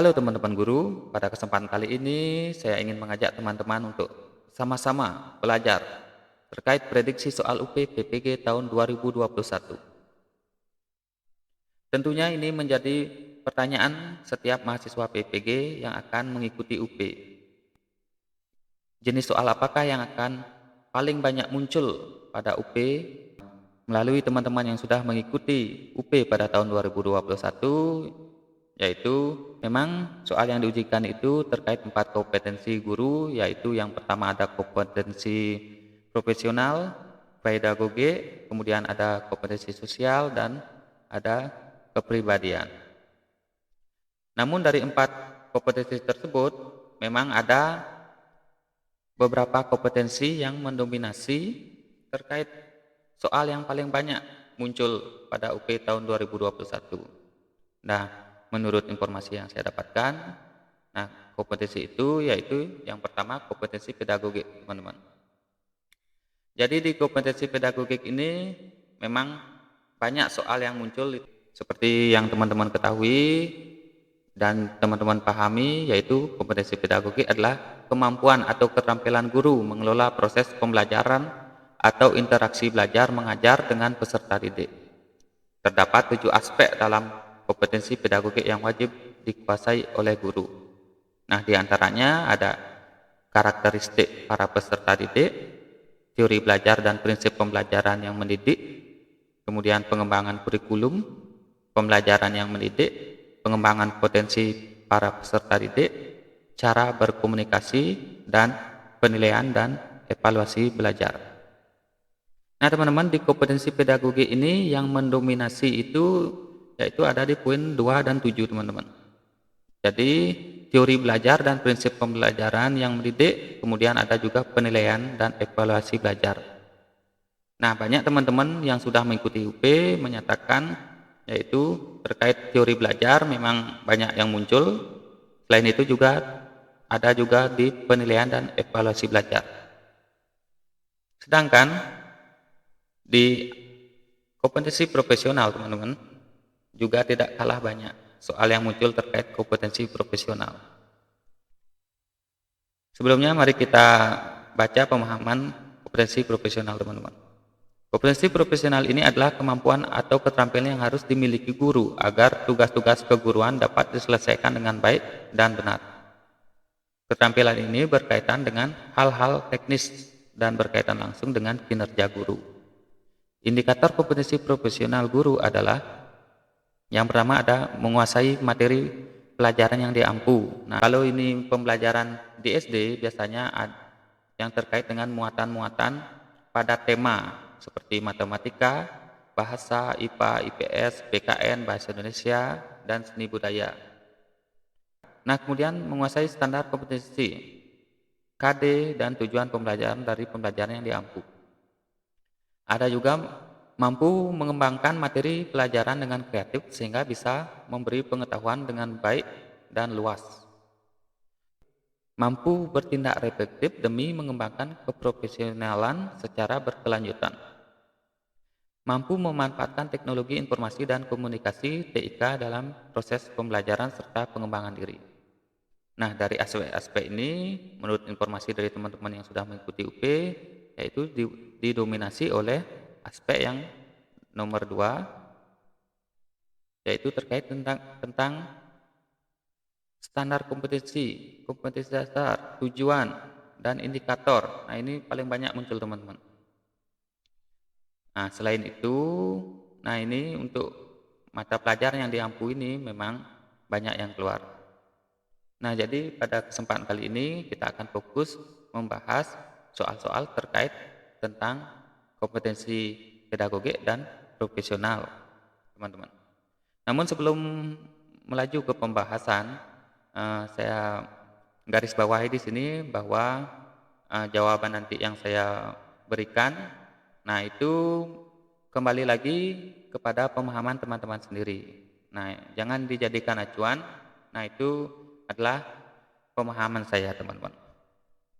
Halo teman-teman guru, pada kesempatan kali ini saya ingin mengajak teman-teman untuk sama-sama belajar terkait prediksi soal UP PPG tahun 2021. Tentunya ini menjadi pertanyaan setiap mahasiswa PPG yang akan mengikuti UP. Jenis soal apakah yang akan paling banyak muncul pada UP melalui teman-teman yang sudah mengikuti UP pada tahun 2021, yaitu memang soal yang diujikan itu terkait 4 kompetensi guru, yaitu yang pertama ada kompetensi profesional, pedagogi, kemudian ada kompetensi sosial, dan ada kepribadian. Namun dari 4 kompetensi tersebut memang ada beberapa kompetensi yang mendominasi terkait soal yang paling banyak muncul pada UP tahun 2021. Nah, menurut informasi yang saya dapatkan, nah kompetensi itu yaitu yang pertama kompetensi pedagogik, teman-teman. Jadi di kompetensi pedagogik ini memang banyak soal yang muncul seperti yang teman-teman ketahui dan teman-teman pahami, yaitu kompetensi pedagogik adalah kemampuan atau keterampilan guru mengelola proses pembelajaran atau interaksi belajar mengajar dengan peserta didik. Terdapat 7 aspek dalam kompetensi pedagogik yang wajib dikuasai oleh guru. Nah, diantaranya ada karakteristik para peserta didik, teori belajar dan prinsip pembelajaran yang mendidik, kemudian pengembangan kurikulum, pembelajaran yang mendidik, pengembangan potensi para peserta didik, cara berkomunikasi, dan penilaian dan evaluasi belajar. Nah teman-teman, di kompetensi pedagogi ini yang mendominasi itu yaitu ada di poin 2 dan 7 teman-teman. Jadi teori belajar dan prinsip pembelajaran yang mendidik, kemudian ada juga penilaian dan evaluasi belajar. Nah banyak teman-teman yang sudah mengikuti UP menyatakan yaitu terkait teori belajar memang banyak yang muncul. Selain itu juga ada juga di penilaian dan evaluasi belajar. Sedangkan di kompetensi profesional teman-teman juga tidak kalah banyak soal yang muncul terkait kompetensi profesional. Sebelumnya mari kita baca pemahaman kompetensi profesional teman-teman. Kompetensi profesional ini adalah kemampuan atau keterampilan yang harus dimiliki guru agar tugas-tugas keguruan dapat diselesaikan dengan baik dan benar. Keterampilan ini berkaitan dengan hal-hal teknis dan berkaitan langsung dengan kinerja guru. Indikator kompetensi profesional guru adalah yang pertama ada menguasai materi pelajaran yang diampu. Nah, kalau ini pembelajaran di SD biasanya yang terkait dengan muatan-muatan pada tema seperti matematika, bahasa, IPA, IPS, PKN, bahasa Indonesia, dan seni budaya. Nah, kemudian menguasai standar kompetensi KD dan tujuan pembelajaran dari pembelajaran yang diampu. Ada juga mampu mengembangkan materi pelajaran dengan kreatif sehingga bisa memberi pengetahuan dengan baik dan luas. Mampu bertindak efektif demi mengembangkan keprofesionalan secara berkelanjutan. Mampu memanfaatkan teknologi informasi dan komunikasi TIK dalam proses pembelajaran serta pengembangan diri. Nah, dari aspek-aspek ini, menurut informasi dari teman-teman yang sudah mengikuti UP, yaitu didominasi oleh aspek yang nomor 2, yaitu terkait tentang standar kompetensi, kompetensi dasar, tujuan, dan indikator. Nah, ini paling banyak muncul teman-teman. Nah, selain itu, nah ini untuk mata pelajaran yang diampu ini memang banyak yang keluar. Nah, jadi pada kesempatan kali ini kita akan fokus membahas soal-soal terkait tentang kompetensi pedagogik dan profesional, teman-teman. Namun sebelum melaju ke pembahasan, saya garis bawahi di sini bahwa jawaban nanti yang saya berikan, nah itu kembali lagi kepada pemahaman teman-teman sendiri. Nah, jangan dijadikan acuan. Nah, itu adalah pemahaman saya, teman-teman.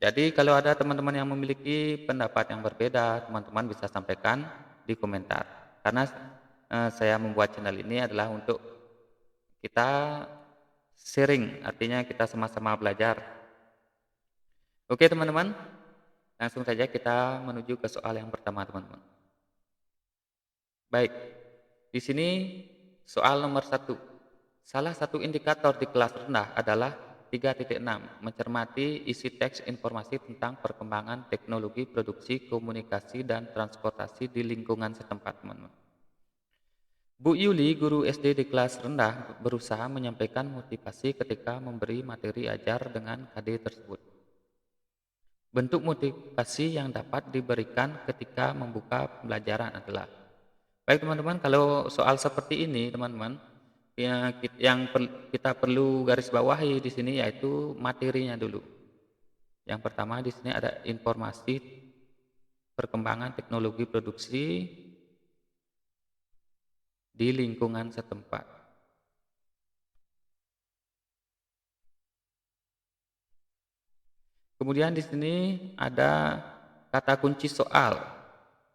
Jadi kalau ada teman-teman yang memiliki pendapat yang berbeda, teman-teman bisa sampaikan di komentar. Karena saya membuat channel ini adalah untuk kita sharing, artinya kita sama-sama belajar. Oke teman-teman, langsung saja kita menuju ke soal yang pertama teman-teman. Baik, di sini soal nomor 1. Salah satu indikator di kelas rendah adalah 3.6, mencermati isi teks informasi tentang perkembangan teknologi produksi, komunikasi, dan transportasi di lingkungan setempat teman-teman. Bu Yuli, guru SD di kelas rendah, berusaha menyampaikan motivasi ketika memberi materi ajar dengan KD tersebut. Bentuk motivasi yang dapat diberikan ketika membuka pembelajaran adalah. Baik teman-teman, kalau soal seperti ini teman-teman, kita perlu garis bawahi di sini yaitu materinya dulu. Yang pertama di sini ada informasi perkembangan teknologi produksi di lingkungan setempat. Kemudian di sini ada kata kunci soal.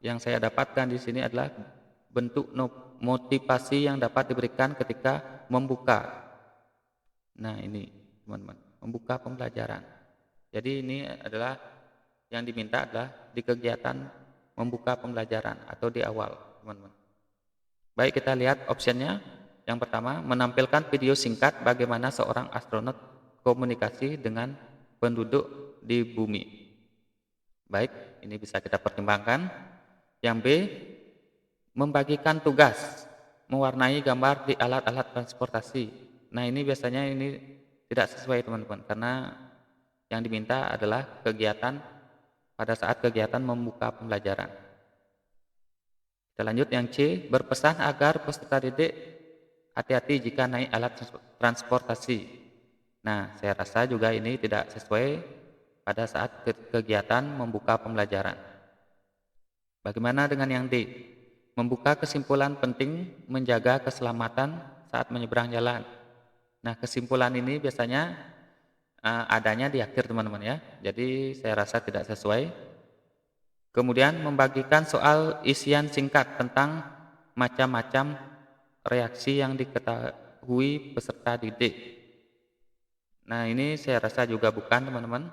Yang saya dapatkan di sini adalah bentuk motivasi yang dapat diberikan ketika membuka. Nah, ini teman-teman, membuka pembelajaran. Jadi ini adalah yang diminta adalah di kegiatan membuka pembelajaran atau di awal, teman-teman. Baik, kita lihat optionnya. Yang pertama, menampilkan video singkat bagaimana seorang astronot komunikasi dengan penduduk di bumi. Baik, ini bisa kita pertimbangkan. Yang B, membagikan tugas, mewarnai gambar di alat-alat transportasi. Nah, ini biasanya ini tidak sesuai teman-teman, karena yang diminta adalah kegiatan pada saat kegiatan membuka pembelajaran. Kita lanjut yang C, berpesan agar peserta didik hati-hati jika naik alat transportasi. Nah, saya rasa juga ini tidak sesuai pada saat kegiatan membuka pembelajaran. Bagaimana dengan yang D? Membuka kesimpulan penting menjaga keselamatan saat menyeberang jalan. Nah, kesimpulan ini biasanya adanya di akhir teman-teman ya. Jadi saya rasa tidak sesuai. Kemudian membagikan soal isian singkat tentang macam-macam reaksi yang diketahui peserta didik. Nah, ini saya rasa juga bukan teman-teman.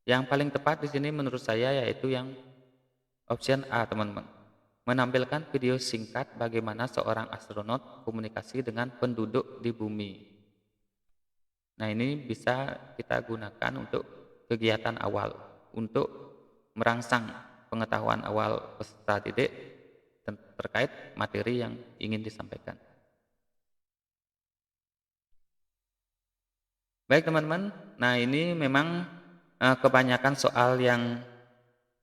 Yang paling tepat di sini menurut saya yaitu yang option A teman-teman. Menampilkan video singkat bagaimana seorang astronot komunikasi dengan penduduk di bumi. Nah, ini bisa kita gunakan untuk kegiatan awal, untuk merangsang pengetahuan awal peserta didik terkait materi yang ingin disampaikan. Baik teman-teman, nah ini memang kebanyakan soal yang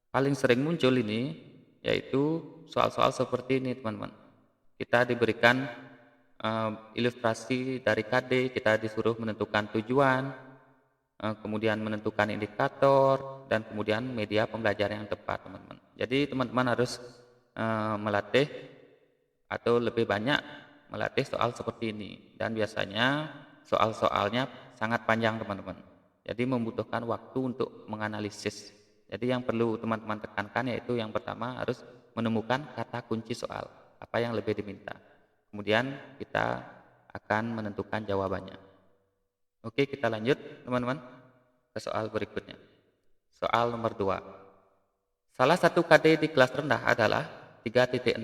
paling sering muncul ini, yaitu soal-soal seperti ini teman-teman. Kita diberikan ilustrasi dari KD, kita disuruh menentukan tujuan, kemudian menentukan indikator, dan kemudian media pembelajaran yang tepat teman-teman. Jadi teman-teman harus melatih atau lebih banyak melatih soal seperti ini. Dan biasanya soal-soalnya sangat panjang teman-teman. Jadi membutuhkan waktu untuk menganalisis. Jadi yang perlu teman-teman tekankan yaitu yang pertama harus menemukan kata kunci soal, apa yang lebih diminta. Kemudian kita akan menentukan jawabannya. Oke, kita lanjut teman-teman ke soal berikutnya. Soal nomor 2. Salah satu KD di kelas rendah adalah 3.6.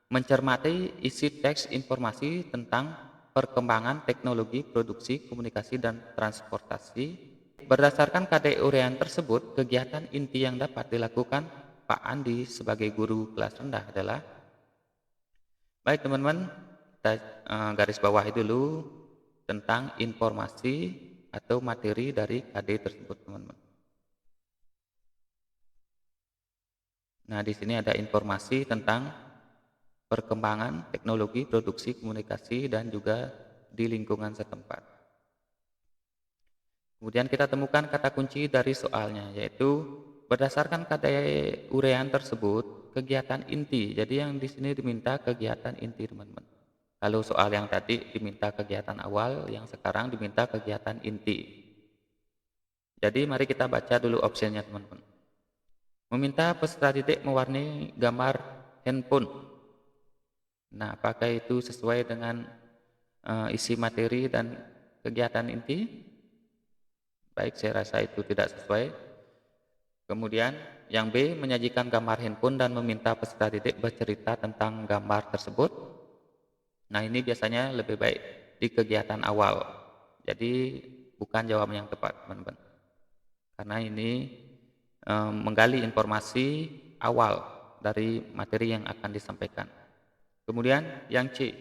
Mencermati isi teks informasi tentang perkembangan teknologi produksi, komunikasi, dan transportasi. Berdasarkan KD uraian tersebut, kegiatan inti yang dapat dilakukan Pak Andi sebagai guru kelas rendah adalah. Baik teman-teman, kita garis bawahi dulu tentang informasi atau materi dari KD tersebut teman-teman. Nah, di sini ada informasi tentang perkembangan teknologi produksi, komunikasi, dan juga di lingkungan setempat. Kemudian kita temukan kata kunci dari soalnya, yaitu berdasarkan KD uraian tersebut, kegiatan inti. Jadi yang di sini diminta kegiatan inti, teman-teman. Kalau soal yang tadi diminta kegiatan awal, yang sekarang diminta kegiatan inti. Jadi mari kita baca dulu opsinya, teman-teman. Meminta peserta didik mewarnai gambar handphone. Nah, apakah itu sesuai dengan isi materi dan kegiatan inti. Baik, saya rasa itu tidak sesuai. Kemudian yang B, menyajikan gambar handphone dan meminta peserta didik bercerita tentang gambar tersebut. Nah, ini biasanya lebih baik di kegiatan awal. Jadi bukan jawaban yang tepat, teman-teman. Karena ini menggali informasi awal dari materi yang akan disampaikan. Kemudian yang C,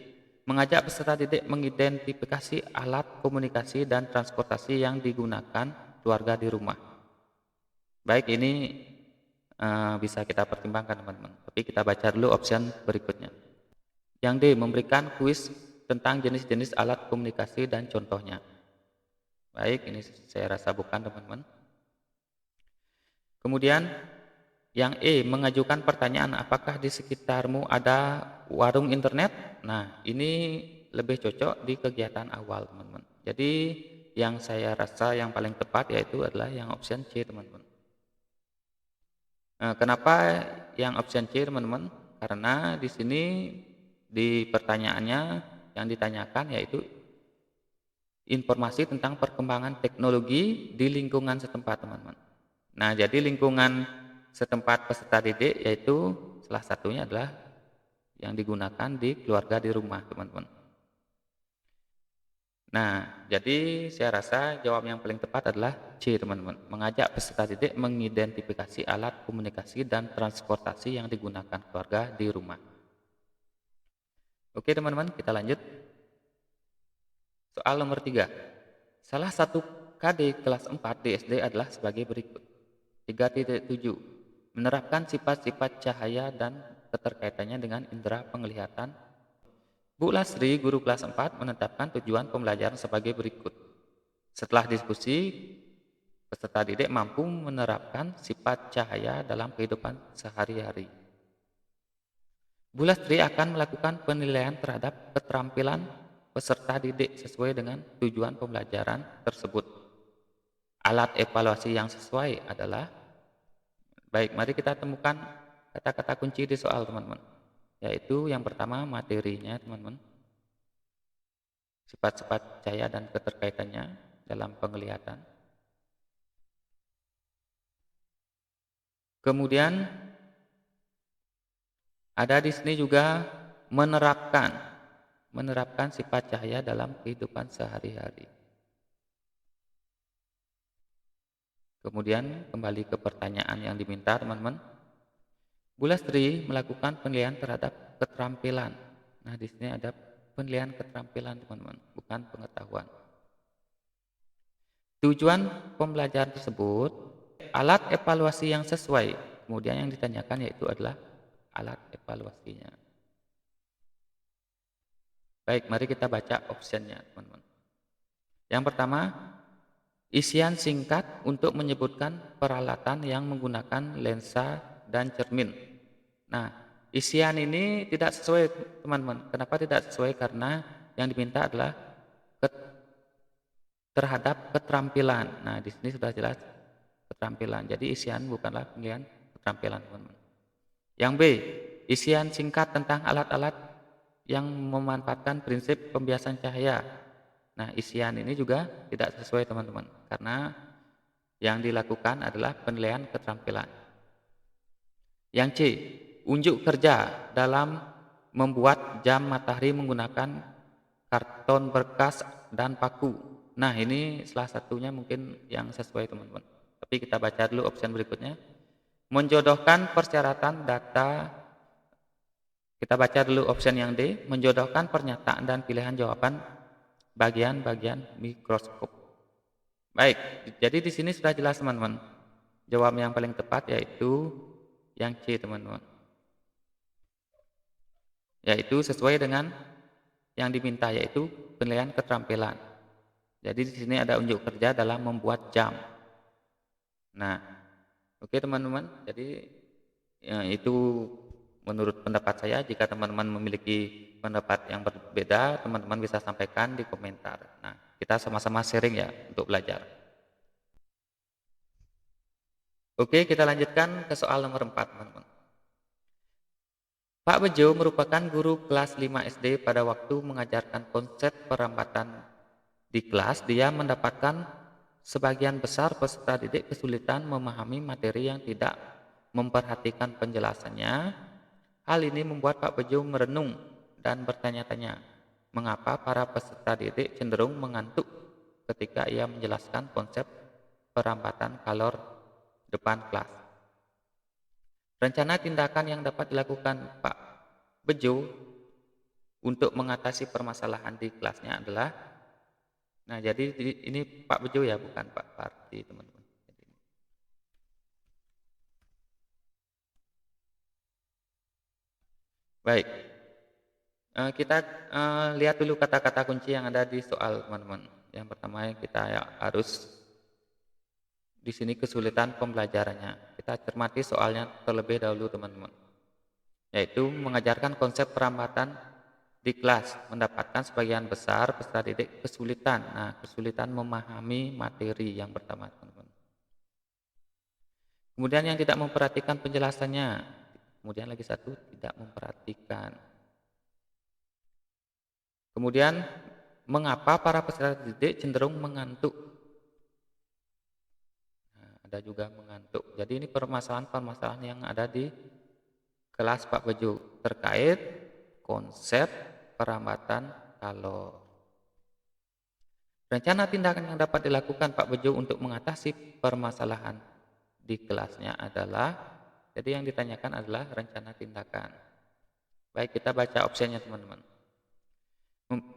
mengajak peserta didik mengidentifikasi alat komunikasi dan transportasi yang digunakan keluarga di rumah. Baik, ini bisa kita pertimbangkan, teman-teman. Tapi kita baca dulu option berikutnya. Yang D, memberikan kuis tentang jenis-jenis alat komunikasi dan contohnya. Baik, ini saya rasa bukan, teman-teman. Kemudian yang E, mengajukan pertanyaan apakah di sekitarmu ada warung internet. Nah, ini lebih cocok di kegiatan awal, teman-teman. Jadi yang saya rasa yang paling tepat yaitu adalah yang option C, teman-teman. Kenapa yang option C, teman-teman? Karena di sini di pertanyaannya yang ditanyakan yaitu informasi tentang perkembangan teknologi di lingkungan setempat, teman-teman. Nah, jadi lingkungan setempat peserta didik yaitu salah satunya adalah yang digunakan di keluarga di rumah, teman-teman. Nah, jadi saya rasa jawab yang paling tepat adalah C, teman-teman. Mengajak peserta didik mengidentifikasi alat komunikasi dan transportasi yang digunakan keluarga di rumah. Oke, teman-teman, kita lanjut. Soal nomor 3. Salah satu KD kelas 4 di SD adalah sebagai berikut. 3.7. Menerapkan sifat-sifat cahaya dan keterkaitannya dengan indera penglihatan. Bu Lasri, guru kelas 4, menetapkan tujuan pembelajaran sebagai berikut. Setelah diskusi, peserta didik mampu menerapkan sifat cahaya dalam kehidupan sehari-hari. Bu Lasri akan melakukan penilaian terhadap keterampilan peserta didik sesuai dengan tujuan pembelajaran tersebut. Alat evaluasi yang sesuai adalah, baik, mari kita temukan kata-kata kunci di soal, teman-teman. Yaitu yang pertama materinya, teman-teman. Sifat-sifat cahaya dan keterkaitannya dalam penglihatan. Kemudian ada di sini juga menerapkan sifat cahaya dalam kehidupan sehari-hari. Kemudian kembali ke pertanyaan yang diminta, teman-teman. Bu Lastri melakukan penilaian terhadap keterampilan. Nah, di sini ada penilaian keterampilan, teman-teman, bukan pengetahuan. Tujuan pembelajaran tersebut, alat evaluasi yang sesuai. Kemudian yang ditanyakan yaitu adalah alat evaluasinya. Baik, mari kita baca optionnya, teman-teman. Yang pertama, isian singkat untuk menyebutkan peralatan yang menggunakan lensa dan cermin. Nah, isian ini tidak sesuai, teman-teman. Kenapa tidak sesuai? Karena yang diminta adalah terhadap keterampilan. Nah, di sini sudah jelas keterampilan. Jadi isian bukanlah penilaian keterampilan, teman-teman. Yang B, isian singkat tentang alat-alat yang memanfaatkan prinsip pembiasan cahaya. Nah, isian ini juga tidak sesuai, teman-teman, karena yang dilakukan adalah penilaian keterampilan. Yang C, unjuk kerja dalam membuat jam matahari menggunakan karton berkas dan paku. Nah, ini salah satunya mungkin yang sesuai, teman-teman. Tapi kita baca dulu opsi berikutnya. Menjodohkan persyaratan data. Kita baca dulu opsi yang D, menjodohkan pernyataan dan pilihan jawaban bagian-bagian mikroskop. Baik, jadi di sini sudah jelas, teman-teman. Jawab yang paling tepat yaitu yang C, teman-teman. Yaitu sesuai dengan yang diminta, yaitu penilaian keterampilan. Jadi di sini ada unjuk kerja dalam membuat jam. Nah, oke, teman-teman. Jadi ya, itu menurut pendapat saya. Jika teman-teman memiliki pendapat yang berbeda, teman-teman bisa sampaikan di komentar. Nah, kita sama-sama sharing ya untuk belajar. Oke, kita lanjutkan ke soal nomor 4, teman-teman. Pak Bejo merupakan guru kelas 5 SD pada waktu mengajarkan konsep perambatan Di kelas dia mendapatkan sebagian besar peserta didik kesulitan memahami materi yang tidak memperhatikan penjelasannya. Hal ini membuat Pak Bejo merenung dan bertanya-tanya, mengapa para peserta didik cenderung mengantuk ketika ia menjelaskan konsep perambatan kalor depan kelas. Rencana tindakan yang dapat dilakukan Pak Bejo untuk mengatasi permasalahan di kelasnya adalah, nah jadi ini Pak Bejo ya, bukan Pak Parti, teman-teman. Baik, kita lihat dulu kata-kata kunci yang ada di soal, teman-teman. Yang pertama yang kita harus di sini kesulitan pembelajarannya. Kita cermati soalnya terlebih dahulu, teman-teman. Yaitu mengajarkan konsep perambatan di kelas, mendapatkan sebagian besar peserta didik kesulitan. Nah, kesulitan memahami materi yang pertama, teman-teman. Kemudian yang tidak memperhatikan penjelasannya. Kemudian lagi satu, tidak memperhatikan. Kemudian, mengapa para peserta didik cenderung mengantuk? Nah, ada juga mengantuk. Jadi ini permasalahan-permasalahan yang ada di kelas Pak Bejo terkait konsep perambatan kalor. Rencana tindakan yang dapat dilakukan Pak Bejo untuk mengatasi permasalahan di kelasnya adalah, jadi yang ditanyakan adalah rencana tindakan. Baik, kita baca opsinya, teman-teman.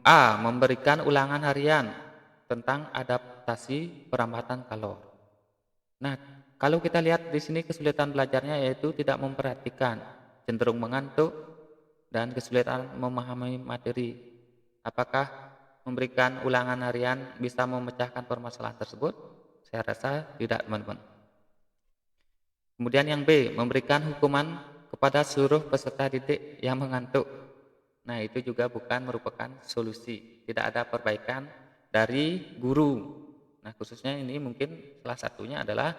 A. Memberikan ulangan harian tentang adaptasi perambatan kalor. Nah, kalau kita lihat di sini kesulitan belajarnya yaitu tidak memperhatikan, cenderung mengantuk, dan kesulitan memahami materi. Apakah memberikan ulangan harian bisa memecahkan permasalahan tersebut? Saya rasa tidak, teman-teman. Kemudian yang B, memberikan hukuman kepada seluruh peserta didik yang mengantuk. Nah, itu juga bukan merupakan solusi. Tidak ada perbaikan dari guru. Nah, khususnya ini mungkin salah satunya adalah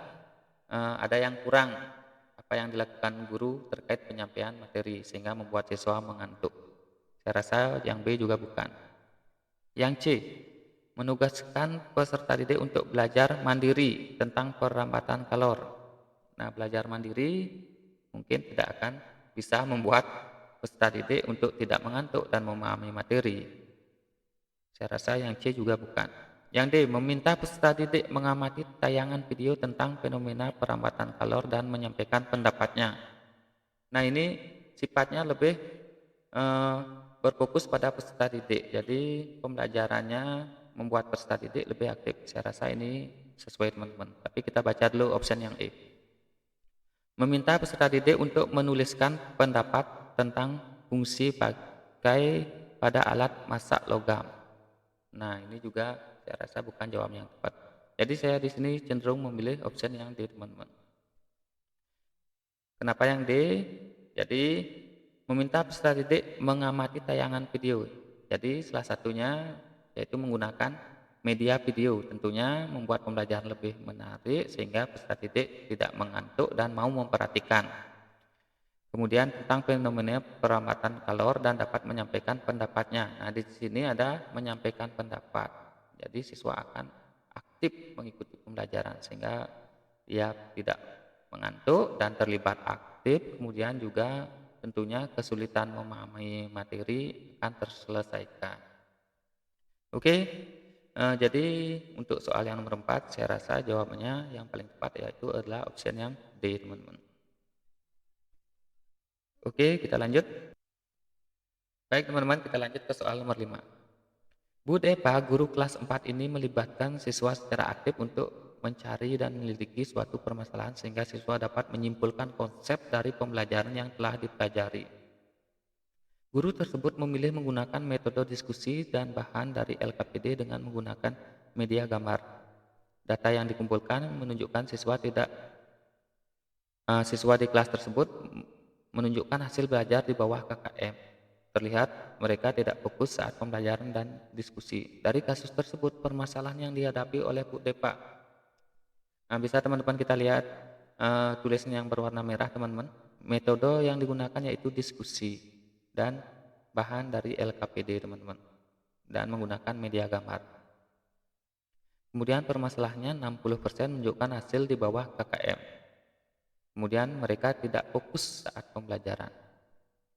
ada yang kurang apa yang dilakukan guru terkait penyampaian materi sehingga membuat siswa mengantuk. Saya rasa yang B juga bukan. Yang C, menugaskan peserta didik untuk belajar mandiri tentang perambatan kalor. Nah, belajar mandiri mungkin tidak akan bisa membuat peserta didik untuk tidak mengantuk dan memahami materi. Saya rasa yang C juga bukan. Yang D, meminta peserta didik mengamati tayangan video tentang fenomena perambatan kalor dan menyampaikan pendapatnya. Nah, ini sifatnya lebih berfokus pada peserta didik. Jadi pembelajarannya membuat peserta didik lebih aktif. Saya rasa ini sesuai, teman-teman. Tapi kita baca dulu opsi yang E. Meminta peserta didik untuk menuliskan pendapat tentang fungsi pakai pada alat masak logam. Nah, ini juga saya rasa bukan jawaban yang tepat. Jadi saya di sini cenderung memilih opsi yang D, teman-teman. Kenapa yang D? Jadi meminta peserta didik mengamati tayangan video. Jadi salah satunya yaitu menggunakan media video, tentunya membuat pembelajaran lebih menarik sehingga peserta didik tidak mengantuk dan mau memperhatikan. Kemudian tentang fenomena perambatan kalor dan dapat menyampaikan pendapatnya. Nah, di sini ada menyampaikan pendapat. Jadi siswa akan aktif mengikuti pembelajaran sehingga dia tidak mengantuk dan terlibat aktif. Kemudian juga tentunya kesulitan memahami materi akan terselesaikan. Oke, jadi untuk soal yang nomor 4 saya rasa jawabannya yang paling tepat yaitu adalah opsi yang D, teman-teman. Oke, kita lanjut. Baik, teman-teman, kita lanjut ke soal nomor 5. Bu Depa, guru kelas 4 ini melibatkan siswa secara aktif untuk mencari dan menyelidiki suatu permasalahan sehingga siswa dapat menyimpulkan konsep dari pembelajaran yang telah dipelajari. Guru tersebut memilih menggunakan metode diskusi dan bahan dari LKPD dengan menggunakan media gambar. Data yang dikumpulkan menunjukkan siswa di kelas tersebut menunjukkan hasil belajar di bawah KKM. Terlihat mereka tidak fokus saat pembelajaran dan diskusi. Dari kasus tersebut, permasalahan yang dihadapi oleh Bu Depa. Nah, bisa teman-teman kita lihat tulisan yang berwarna merah, teman-teman. Metode yang digunakan yaitu diskusi dan bahan dari LKPD, teman-teman. Dan menggunakan media gambar. Kemudian permasalahannya 60% menunjukkan hasil di bawah KKM. Kemudian mereka tidak fokus saat pembelajaran.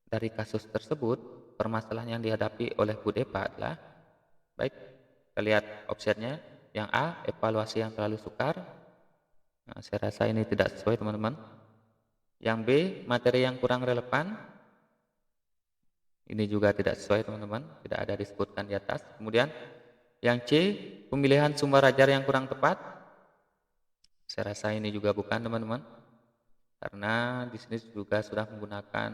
Dari kasus tersebut, permasalahan yang dihadapi oleh Bu Depa adalah, baik, kita lihat opsinya. Yang A, evaluasi yang terlalu sukar. Nah, saya rasa ini tidak sesuai teman-teman. Yang B, materi yang kurang relevan. Ini juga tidak sesuai teman-teman, tidak ada disebutkan di atas. Kemudian yang C, pemilihan sumber ajar yang kurang tepat. Saya rasa ini juga bukan teman-teman, karena di sini juga sudah menggunakan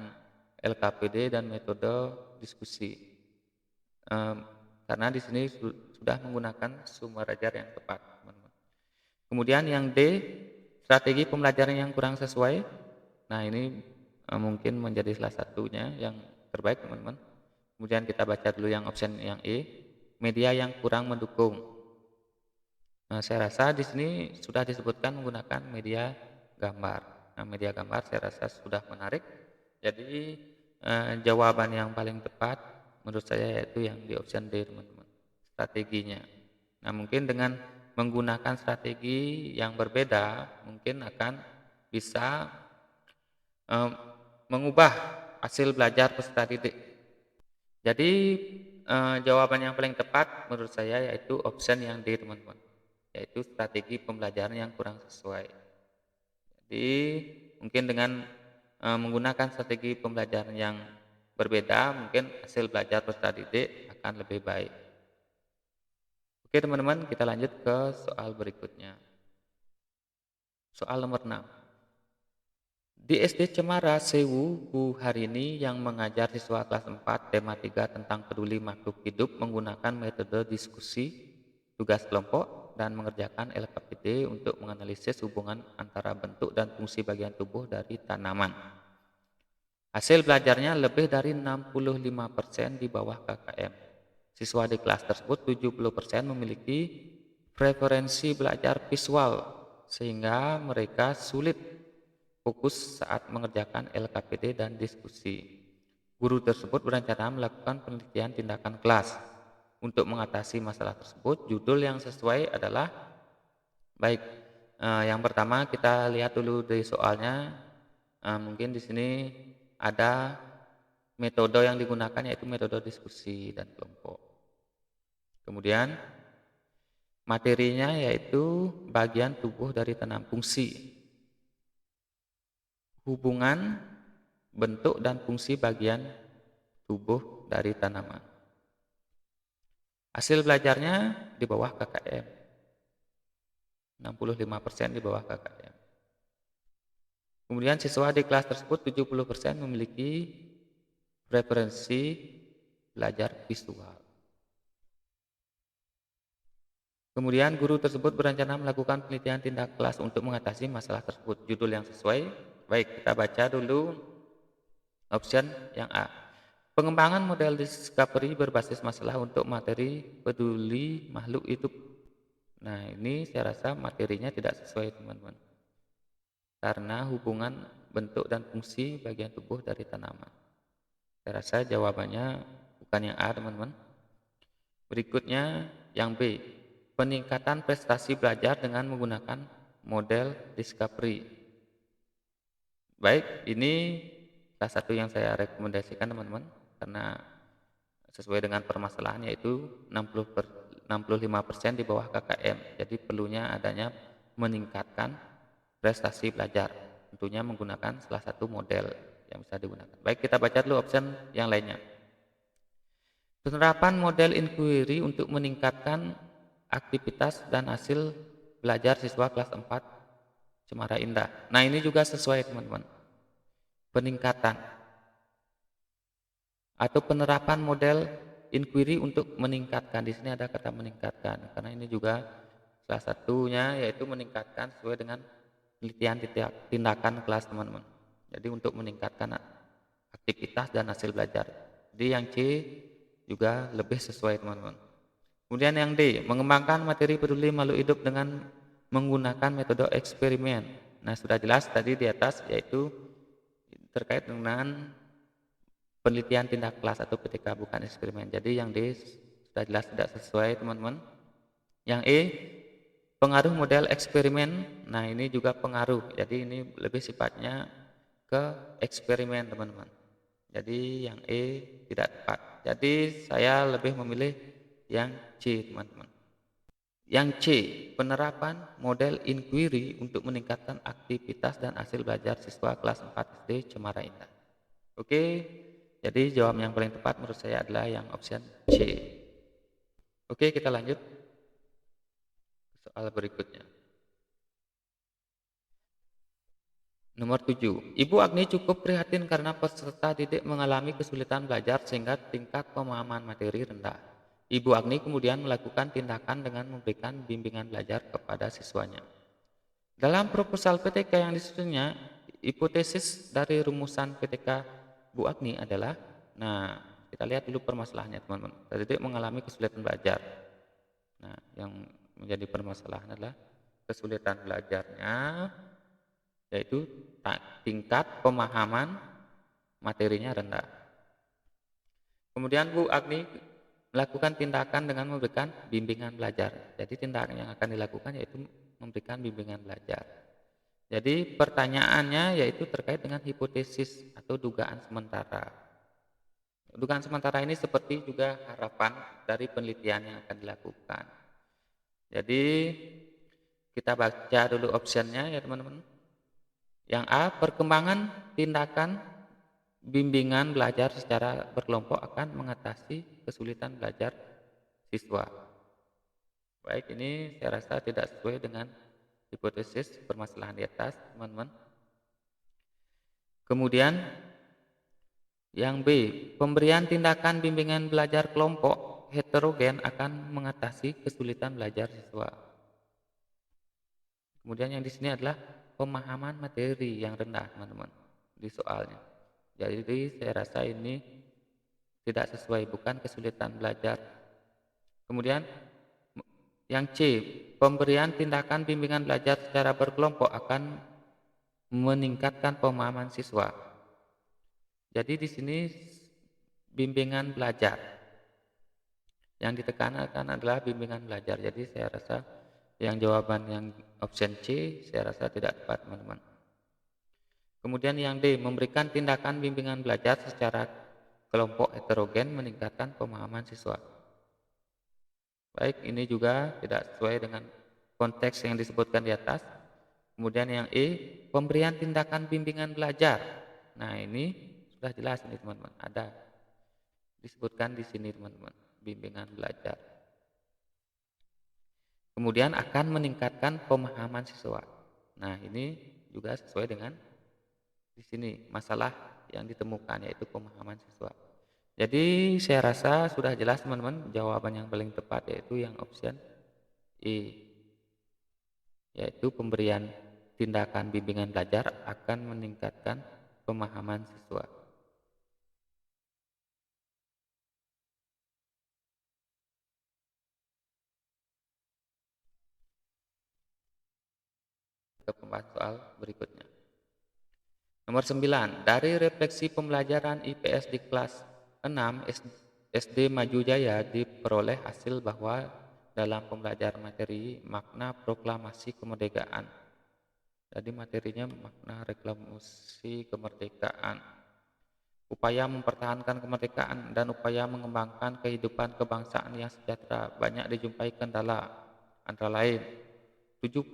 LKPD dan metode diskusi. Karena di sini sudah menggunakan sumber ajar yang tepat, teman-teman. Kemudian yang D, strategi pembelajaran yang kurang sesuai. Nah, ini mungkin menjadi salah satunya yang terbaik, teman-teman. Kemudian kita baca dulu yang option yang E, media yang kurang mendukung. Nah, saya rasa di sini sudah disebutkan menggunakan media gambar. Nah, media gambar saya rasa sudah menarik. Jadi jawaban yang paling tepat menurut saya yaitu yang di option D, teman-teman. Strateginya. Nah, mungkin dengan menggunakan strategi yang berbeda mungkin akan bisa mengubah hasil belajar peserta didik. Jadi jawaban yang paling tepat menurut saya yaitu option yang D, teman-teman, yaitu strategi pembelajaran yang kurang sesuai. Jadi mungkin dengan menggunakan strategi pembelajaran yang berbeda, mungkin hasil belajar peserta didik akan lebih baik. Oke teman-teman, kita lanjut ke soal berikutnya. Soal nomor 6. Di SD Cemara Sewu, Bu Harini yang mengajar siswa kelas 4 tema 3 tentang peduli makhluk hidup menggunakan metode diskusi, tugas kelompok, dan mengerjakan LKPD untuk menganalisis hubungan antara bentuk dan fungsi bagian tubuh dari tanaman. Hasil belajarnya lebih dari 65% di bawah KKM. Siswa di kelas tersebut 70% memiliki preferensi belajar visual sehingga mereka sulit fokus saat mengerjakan LKPD dan diskusi. Guru tersebut berencana melakukan penelitian tindakan kelas. Untuk mengatasi masalah tersebut, judul yang sesuai adalah, baik, yang pertama kita lihat dulu dari soalnya. Mungkin di sini ada metode yang digunakan yaitu metode diskusi dan kelompok. Kemudian materinya yaitu bagian tubuh dari tanam, fungsi, hubungan bentuk dan fungsi bagian tubuh dari tanaman. Hasil belajarnya di bawah KKM. 65% di bawah KKM. Kemudian siswa di kelas tersebut 70% memiliki preferensi belajar visual. Kemudian guru tersebut berencana melakukan penelitian tindak kelas untuk mengatasi masalah tersebut. Judul yang sesuai. Baik, kita baca dulu option yang A. Pengembangan model discovery berbasis masalah untuk materi peduli makhluk hidup. Nah, ini saya rasa materinya tidak sesuai, teman-teman. Karena hubungan bentuk dan fungsi bagian tubuh dari tanaman. Saya rasa jawabannya bukan yang A, teman-teman. Berikutnya yang B. Peningkatan prestasi belajar dengan menggunakan model discovery. Baik, ini salah satu yang saya rekomendasikan, teman-teman, karena sesuai dengan permasalahan yaitu 65% di bawah KKM. Jadi perlunya adanya meningkatkan prestasi belajar, tentunya menggunakan salah satu model yang bisa digunakan. Baik, kita baca dulu option yang lainnya. Penerapan model inquiry untuk meningkatkan aktivitas dan hasil belajar siswa kelas 4 Cemara Indah. Nah, ini juga sesuai, teman-teman. Peningkatan atau penerapan model inquiry untuk meningkatkan. Di sini ada kata meningkatkan karena ini juga salah satunya yaitu meningkatkan sesuai dengan penelitian tindakan kelas, teman-teman. Jadi untuk meningkatkan aktivitas dan hasil belajar. Jadi yang C juga lebih sesuai, teman-teman. Kemudian yang D, mengembangkan materi peduli makhluk hidup dengan menggunakan metode eksperimen. Nah, sudah jelas tadi di atas yaitu terkait dengan penelitian tindak kelas atau PTK, bukan eksperimen. Jadi yang D sudah jelas tidak sesuai, teman-teman. Yang E, Pengaruh model eksperimen, nah ini juga pengaruh. Jadi ini lebih sifatnya ke eksperimen, teman-teman. Jadi yang E tidak tepat. Jadi saya lebih memilih yang C, teman-teman. Yang C, penerapan model inquiry untuk meningkatkan aktivitas dan hasil belajar siswa kelas 4 SD Cemara Indah. Oke, jadi jawaban yang paling tepat menurut saya adalah yang option C. Oke, kita lanjut ke soal berikutnya. Nomor 7. Ibu Agni cukup prihatin karena peserta didik mengalami kesulitan belajar sehingga tingkat pemahaman materi rendah. Ibu Agni kemudian melakukan tindakan dengan memberikan bimbingan belajar kepada siswanya. Dalam proposal PTK yang disusunnya, hipotesis dari rumusan PTK Bu Agni adalah, nah kita lihat dulu permasalahannya, teman-teman. Didik mengalami kesulitan belajar. Nah, yang menjadi permasalahan adalah kesulitan belajarnya, yaitu tingkat pemahaman materinya rendah. Kemudian Bu Agni melakukan tindakan dengan memberikan bimbingan belajar. Jadi tindakan yang akan dilakukan yaitu memberikan bimbingan belajar. Jadi pertanyaannya yaitu terkait dengan hipotesis atau dugaan sementara. Dugaan sementara ini seperti juga harapan dari penelitian yang akan dilakukan. Jadi kita baca dulu optionnya ya teman-teman. Yang A, perkembangan tindakan bimbingan belajar secara berkelompok akan mengatasi kesulitan belajar siswa. Baik, ini saya rasa tidak sesuai dengan hipotesis permasalahan di atas, teman-teman. Kemudian yang B, pemberian tindakan bimbingan belajar kelompok heterogen akan mengatasi kesulitan belajar siswa. Kemudian yang di sini adalah pemahaman materi yang rendah, teman-teman, di soalnya. Jadi saya rasa ini tidak sesuai, bukan kesulitan belajar. Kemudian yang C, pemberian tindakan bimbingan belajar secara berkelompok akan meningkatkan pemahaman siswa. Jadi di sini bimbingan belajar. Yang ditekankan adalah bimbingan belajar. Jadi saya rasa yang jawaban yang option C saya rasa tidak tepat, teman-teman. Kemudian yang D, memberikan tindakan bimbingan belajar secara kelompok heterogen meningkatkan pemahaman siswa. Baik, ini juga tidak sesuai dengan konteks yang disebutkan di atas. Kemudian yang E, pemberian tindakan bimbingan belajar. Nah, ini sudah jelas ini teman-teman, ada disebutkan di sini teman-teman, bimbingan belajar. Kemudian akan meningkatkan pemahaman siswa. Nah, ini juga sesuai dengan di sini masalah yang ditemukan yaitu pemahaman siswa. Jadi saya rasa sudah jelas teman-teman, jawaban yang paling tepat yaitu yang option E, yaitu pemberian tindakan bimbingan belajar akan meningkatkan pemahaman siswa. Ke pembahasan soal berikutnya. Nomor 9, dari refleksi pembelajaran IPS di kelas 6 SD Maju Jaya diperoleh hasil bahwa dalam pembelajaran materi makna proklamasi kemerdekaan. Jadi materinya makna reklamasi kemerdekaan. Upaya mempertahankan kemerdekaan dan upaya mengembangkan kehidupan kebangsaan yang sejahtera banyak dijumpai kendala, antara lain 78%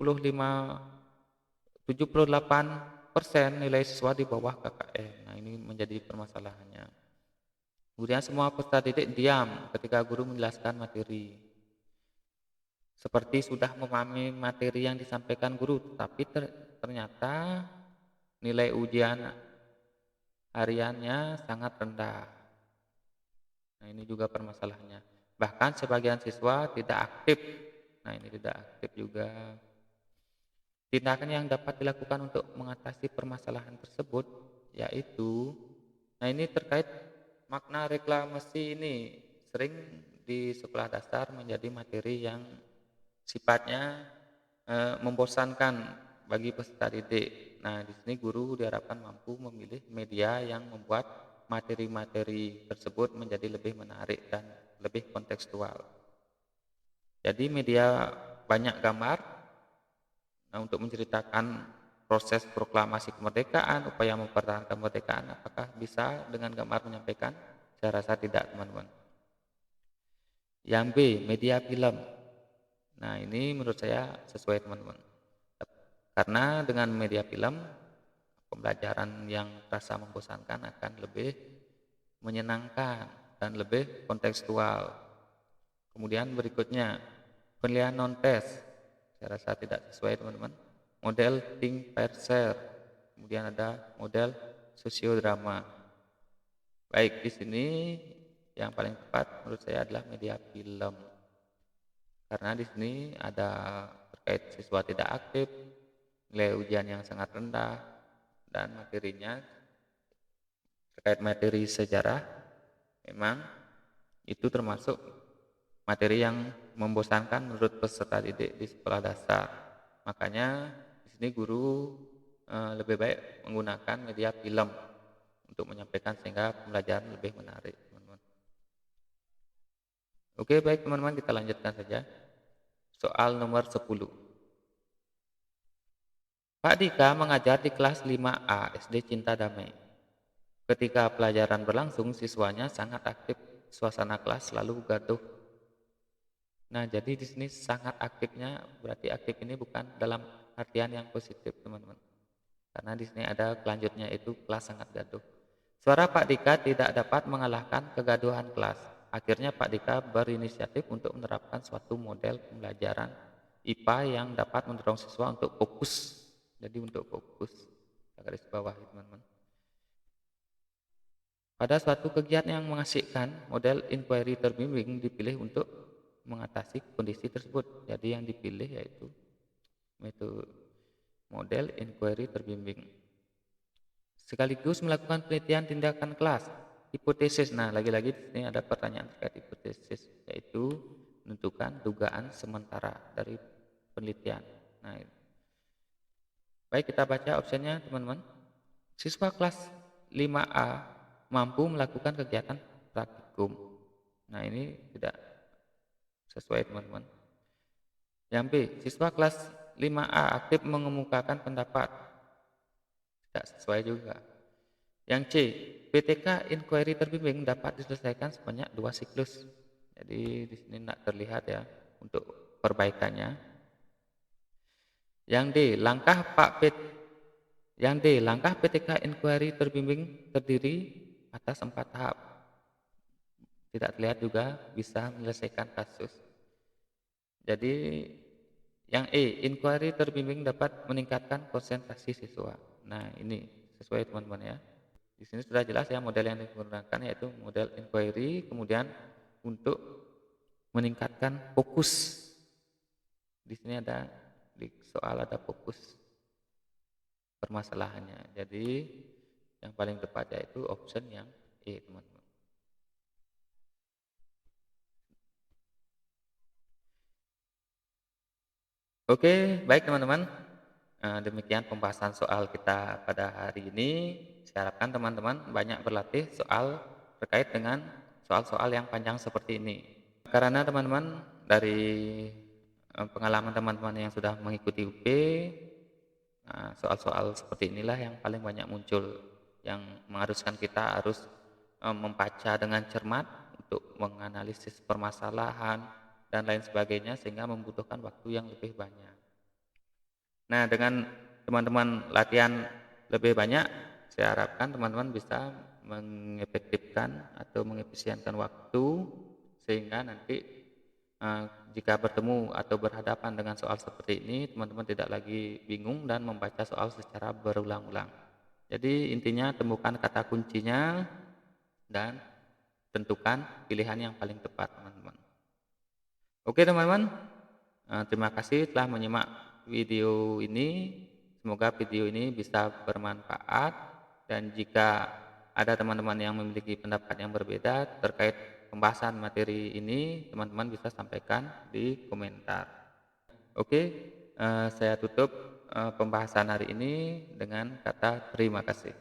nilai siswa di bawah KKM. Nah, ini menjadi permasalahannya. Kemudian semua peserta didik diam ketika guru menjelaskan materi. Seperti sudah memahami materi yang disampaikan guru, tapi ternyata nilai ujian hariannya sangat rendah. Nah, ini juga permasalahannya. Bahkan sebagian siswa tidak aktif. Nah, ini tidak aktif juga. Tindakan yang dapat dilakukan untuk mengatasi permasalahan tersebut yaitu, nah ini terkait makna reklamasi ini sering di sekolah dasar menjadi materi yang sifatnya membosankan bagi peserta didik. Nah, di sini guru diharapkan mampu memilih media yang membuat materi-materi tersebut menjadi lebih menarik dan lebih kontekstual. Jadi media banyak gambar, Nah, untuk menceritakan proses proklamasi kemerdekaan, upaya mempertahankan kemerdekaan, apakah bisa dengan gambar menyampaikan? Saya rasa tidak, teman-teman. Yang B, media film. Nah, ini menurut saya sesuai, teman-teman. Karena dengan media film, pembelajaran yang terasa membosankan akan lebih menyenangkan dan lebih kontekstual. Kemudian berikutnya, penilaian non-tes. Saya rasa tidak sesuai, teman-teman. Model think, pair, share. Kemudian ada model sosiodrama. Baik, di sini yang paling tepat menurut saya adalah media film. Karena di sini ada terkait siswa tidak aktif, nilai ujian yang sangat rendah, dan materinya terkait materi sejarah memang itu termasuk materi yang membosankan menurut peserta didik di sekolah dasar. Makanya di sini guru lebih baik menggunakan media film untuk menyampaikan sehingga pembelajaran lebih menarik, teman-teman. Oke, baik teman-teman, kita lanjutkan saja. Soal nomor 10. Pak Dika mengajar di kelas 5A SD Cinta Damai. Ketika pelajaran berlangsung, siswanya sangat aktif. Suasana kelas selalu gaduh. Nah, jadi di sini sangat aktifnya berarti aktif ini bukan dalam artian yang positif, teman-teman. Karena di sini ada kelanjutnya itu kelas sangat gaduh. Suara Pak Dika tidak dapat mengalahkan kegaduhan kelas. Akhirnya Pak Dika berinisiatif untuk menerapkan suatu model pembelajaran IPA yang dapat mendorong siswa untuk fokus. Jadi untuk fokus, garis bawah, teman-teman. Pada suatu kegiatan yang mengasihkan, model inquiry terbimbing dipilih untuk mengatasi kondisi tersebut. Jadi yang dipilih yaitu metode model inquiry terbimbing. Sekaligus melakukan penelitian tindakan kelas, hipotesis. Nah, lagi-lagi di sini ada pertanyaan terkait hipotesis, yaitu menentukan dugaan sementara dari penelitian. Nah, baik, kita baca opsinya, teman-teman. Siswa kelas 5A mampu melakukan kegiatan praktikum. Nah, ini tidak sesuai, teman-teman. Yang B, siswa kelas 5A aktif mengemukakan pendapat. Tidak sesuai juga. Yang C, PTK inquiry terbimbing dapat diselesaikan sebanyak 2 siklus. Jadi di sini tidak terlihat ya untuk perbaikannya. Yang D, langkah PTK inquiry terbimbing terdiri atas 4 tahap. Tidak terlihat juga bisa menyelesaikan kasus. Jadi yang E, inquiry terbimbing dapat meningkatkan konsentrasi siswa. Nah, ini sesuai, teman-teman ya. Di sini sudah jelas ya model yang digunakan yaitu model inquiry, kemudian untuk meningkatkan fokus. Di sini ada di soal ada fokus permasalahannya. Jadi yang paling tepat yaitu option yang E, teman-teman. Oke, baik teman-teman. Demikian pembahasan soal kita pada hari ini. Saya harapkan teman-teman banyak berlatih soal terkait dengan soal-soal yang panjang seperti ini. Karena teman-teman dari pengalaman teman-teman yang sudah mengikuti UP, soal-soal seperti inilah yang paling banyak muncul, yang mengharuskan kita harus membaca dengan cermat untuk menganalisis permasalahan dan lain sebagainya sehingga membutuhkan waktu yang lebih banyak. Nah, dengan teman-teman latihan lebih banyak, saya harapkan teman-teman bisa mengefektifkan atau mengefisienkan waktu sehingga nanti jika bertemu atau berhadapan dengan soal seperti ini, teman-teman tidak lagi bingung dan membaca soal secara berulang-ulang. Jadi intinya temukan kata kuncinya dan tentukan pilihan yang paling tepat, teman-teman. Oke teman-teman, terima kasih telah menyimak video ini. Semoga video ini bisa bermanfaat, dan jika ada teman-teman yang memiliki pendapat yang berbeda terkait pembahasan materi ini, teman-teman bisa sampaikan di komentar. Oke, saya tutup pembahasan hari ini dengan kata terima kasih.